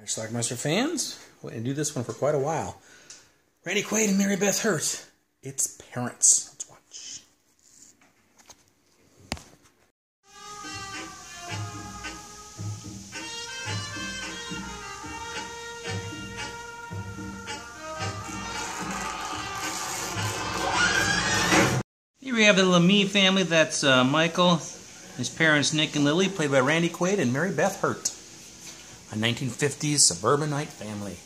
Schlockmeister fans, we're going to do this one for quite a while. Randy Quaid and Mary Beth Hurt. It's Parents. Let's watch. Here we have the LeMay family. That's Michael, his parents Nick and Lily, played by Randy Quaid and Mary Beth Hurt. A 1950s suburbanite family.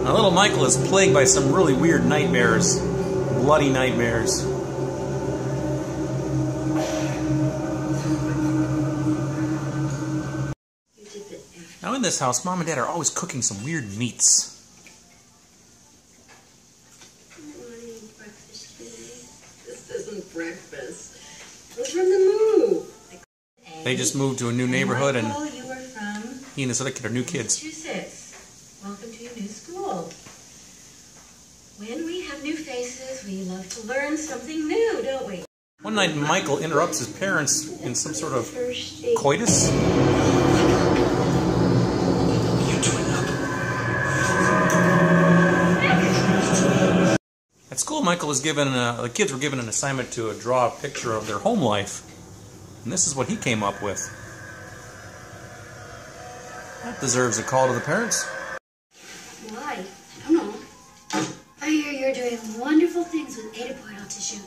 Now, little Michael is plagued by some really weird nightmares. Bloody nightmares. Now in this house, Mom and Dad are always cooking some weird meats. This isn't breakfast. What's from the move? They just moved to a new neighborhood, and you are from he and his other kid are new kids. Massachusetts. Welcome to your new school. When we have new faces, we love to learn something new, don't we? One night, Michael interrupts his parents in some sort of coitus. At school, Michael was given the kids were given an assignment to draw a picture of their home life. And this is what he came up with. That deserves a call to the parents. Why? I don't know. I hear you're doing wonderful things with Adipoidal tissue.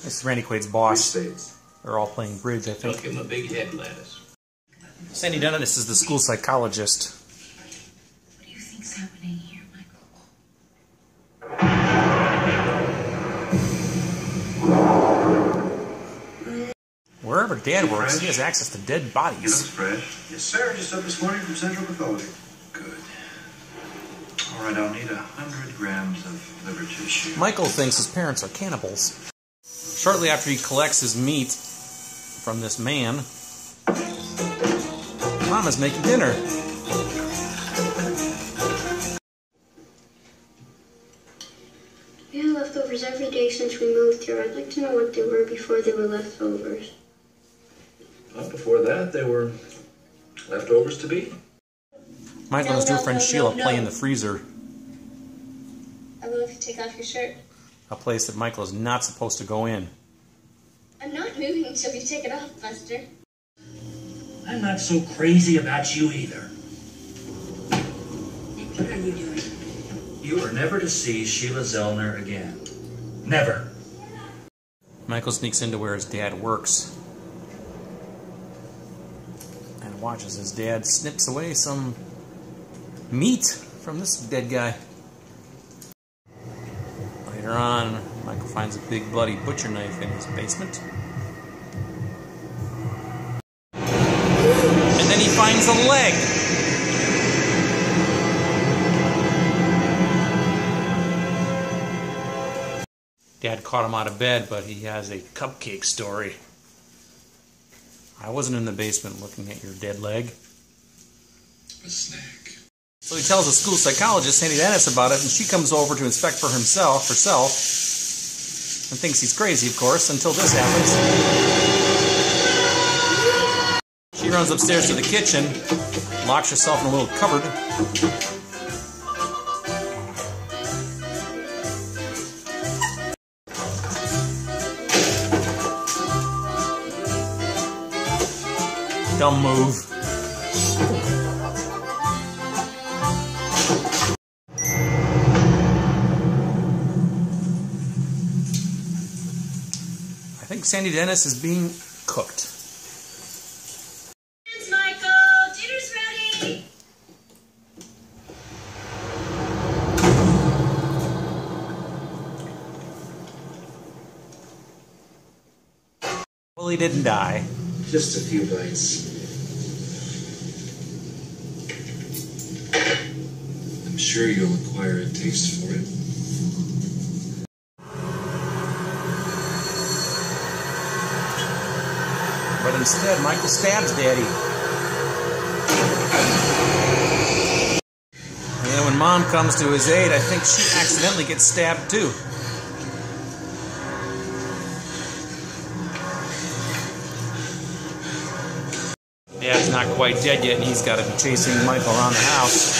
This is Randy Quaid's boss. They're all playing bridge, I think. Don't give him a big head, Gladys. Sandy Dennis is the school psychologist. What do you think's happening here, Michael? Wherever Dad works, he has access to dead He bodies. looks fresh. Yes, sir. Just up this morning from Central Pathology. Good. All right, I'll need 100 grams of liver tissue. Michael thinks his parents are cannibals. Shortly after he collects his meat from this man, Mom is making dinner. We had leftovers every day since we moved here. I'd like to know what they were before they were leftovers. Well, before that, they were leftovers to be. Michael and his new friend Sheila play in the freezer, I will if you take off your shirt. a place that Michael is not supposed to go in. I'm not moving until you take it off, Buster. I'm not so crazy about you either. Nick, what are you doing? You are never to see Sheila Zellner again. Never. Michael sneaks into where his dad works and watches his dad snips away some meat from this dead guy. Later on, Michael finds a big bloody butcher knife in his basement. And then he finds a leg. Dad caught him out of bed, but he has a cupcake story. I wasn't in the basement looking at your dead leg. A snack. So he tells the school psychologist, Sandy Dennis, about it, and she comes over to inspect for herself, and thinks he's crazy, of course, until this happens. She runs upstairs to the kitchen, locks herself in a little cupboard. Dumb move. I think Sandy Dennis is being cooked. It's Michael. Dinner's ready. Well, he didn't die. Just a few bites. I'm sure you'll acquire a taste for it. But instead, Michael stabs Daddy. And then when Mom comes to his aid, I think she accidentally gets stabbed too. Dad's not quite dead yet, and he's got to be chasing Michael around the house.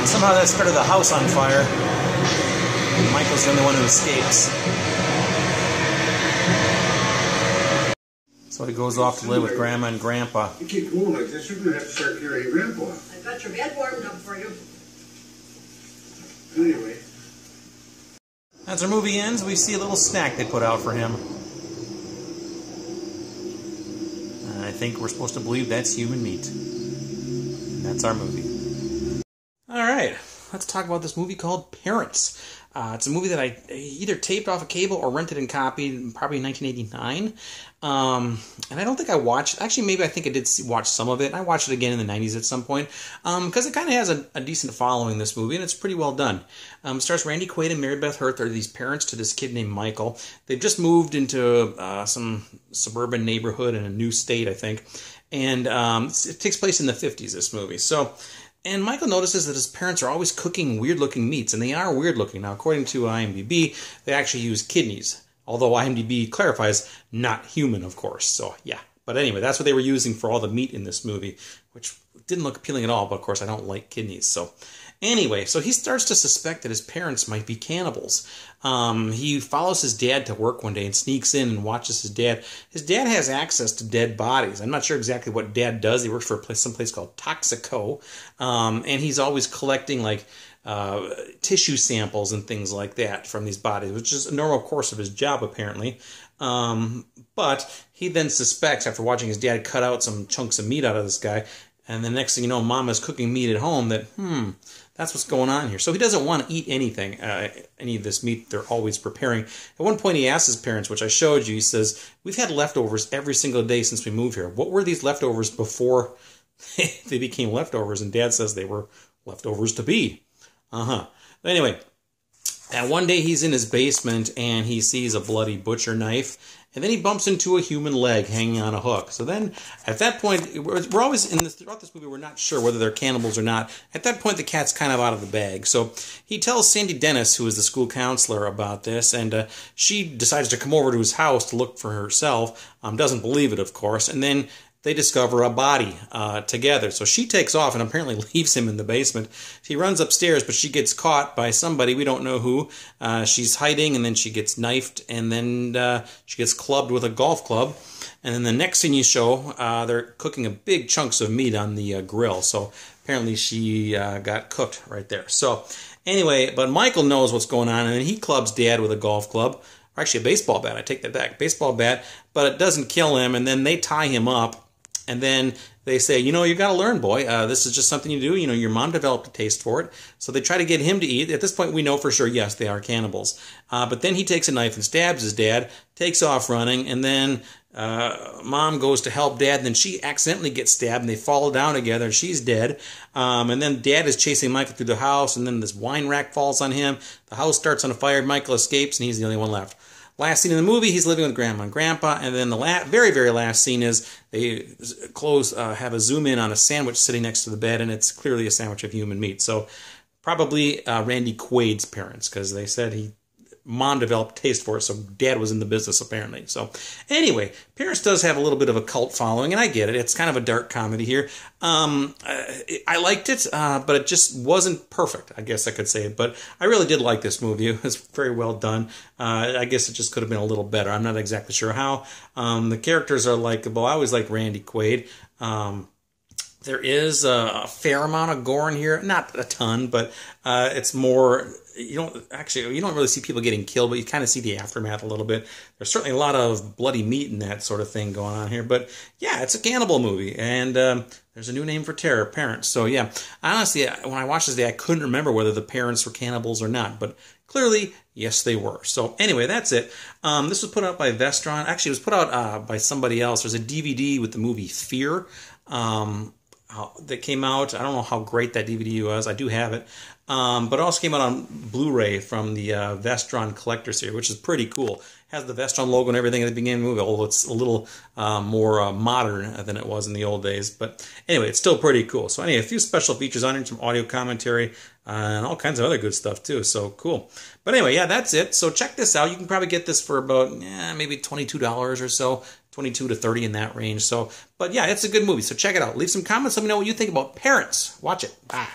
Somehow that started the house on fire. Michael's the only one who escapes. So he goes off to live with Grandma and Grandpa. You keep going like this, you're going to have to start carrying Grandpa. I've got your bed warmed up for you. Anyway. As our movie ends, we see a little snack they put out for him. I think we're supposed to believe that's human meat. And that's our movie. Alright, let's talk about this movie called Parents. It's a movie that I either taped off a cable or rented and copied probably in 1989. And I don't think I watched... Actually, maybe I think I did watch some of it. I watched it again in the 90s at some point. Because it kind of has a decent following, this movie, and it's pretty well done. It stars Randy Quaid and Mary Beth Hurt. They're these parents to this kid named Michael. They've just moved into some suburban neighborhood in a new state, I think. And it takes place in the 50s, this movie. And Michael notices that his parents are always cooking weird-looking meats, and they are weird-looking. Now, according to IMDb, they actually use kidneys, although IMDb clarifies, not human, of course. So, yeah. But anyway, that's what they were using for all the meat in this movie, which didn't look appealing at all, but of course I don't like kidneys. So, anyway, so he starts to suspect that his parents might be cannibals. He follows his dad to work one day and sneaks in and watches his dad. His dad has access to dead bodies. I'm not sure exactly what Dad does. He works for some place called Toxico, and he's always collecting like tissue samples and things like that from these bodies, which is a normal course of his job apparently. But he then suspects, after watching his dad cut out some chunks of meat out of this guy, and the next thing you know, Mama's cooking meat at home, that, that's what's going on here. So he doesn't want to eat anything, any of this meat they're always preparing. At one point he asks his parents, which I showed you, he says, "We've had leftovers every single day since we moved here. What were these leftovers before they became leftovers?" And Dad says they were leftovers to be. Anyway, and one day he's in his basement and he sees a bloody butcher knife. And then he bumps into a human leg hanging on a hook. So then, at that point, we're always, throughout this movie, we're not sure whether they're cannibals or not. At that point, the cat's kind of out of the bag. So he tells Sandy Dennis, who is the school counselor, about this. And she decides to come over to his house to look for herself. Doesn't believe it, of course. And then they discover a body together. So she takes off and apparently leaves him in the basement. She runs upstairs, but she gets caught by somebody. We don't know who. She's hiding, and then she gets knifed, and then she gets clubbed with a golf club. And then the next scene you show, they're cooking a big chunks of meat on the grill. So apparently she got cooked right there. So anyway, but Michael knows what's going on, and he clubs Dad with a golf club. Or actually a baseball bat. I take that back. Baseball bat. But it doesn't kill him, and then they tie him up. And then they say, you got to learn, boy. This is just something you do. Your mom developed a taste for it. So they try to get him to eat. At this point, we know for sure, yes, they are cannibals. But then he takes a knife and stabs his dad, takes off running, and then Mom goes to help Dad, and then she accidentally gets stabbed, and they fall down together, and she's dead. And then Dad is chasing Michael through the house, and then this wine rack falls on him. The house starts on fire. Michael escapes, and he's the only one left. Last scene in the movie, he's living with Grandma and Grandpa, and then the very, very last scene is they have a zoom in on a sandwich sitting next to the bed, and it's clearly a sandwich of human meat. So probably Randy Quaid's parents, because they said Mom developed taste for it, so Dad was in the business apparently. So anyway, Parents does have a little bit of a cult following, and I get it. It's kind of a dark comedy here. I liked it, but it just wasn't perfect, I guess I could say. But I really did like this movie. It was very well done. I guess it just could have been a little better. I'm not exactly sure how. The characters are likable. I always like Randy Quaid. There is a fair amount of gore in here. Not a ton, but it's more... You don't really see people getting killed, but you kind of see the aftermath a little bit. There's certainly a lot of bloody meat and that sort of thing going on here. But yeah, it's a cannibal movie. And there's a new name for terror, Parents. So yeah, honestly, when I watched this day, I couldn't remember whether the parents were cannibals or not. But clearly, yes, they were. So anyway, that's it. This was put out by Vestron. Actually, it was put out by somebody else. There's a DVD with the movie Fear. that came out. I don't know how great that DVD was. I do have it. But it also came out on Blu-ray from the Vestron Collector Series, which is pretty cool. Has the Vestron logo and everything at the beginning of the movie, although it's a little more modern than it was in the old days. But anyway, it's still pretty cool. So anyway, a few special features on it, some audio commentary, and all kinds of other good stuff too. So cool. But anyway, yeah, that's it. So check this out. You can probably get this for about maybe $22 or so. 22 to 30 in that range. So, but yeah, it's a good movie. So check it out. Leave some comments. Let me know what you think about Parents. Watch it. Bye.